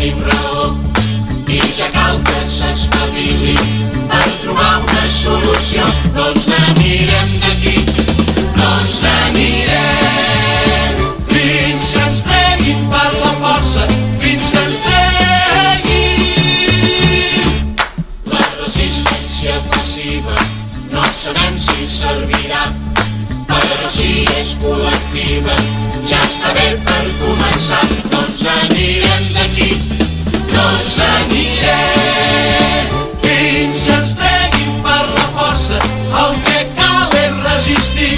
tenim raó i ja cal que s'espavili per trobar una solució. No ens n'anirem d'aquí, no ens n'anirem fins que ens treguin per la força, fins que ens treguin. La resistència passiva no sabem si servirà, però si és col·lectiva ja està bé per començar. No ens n'anirem d'aquí, no ens n'anirem fins que ens treguin per la força. El que cal és resistir.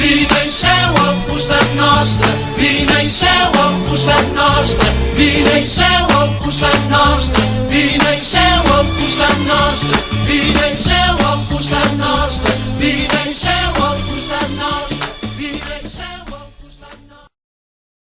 Vine i seu al costat nostre, vine i seu al costat nostre.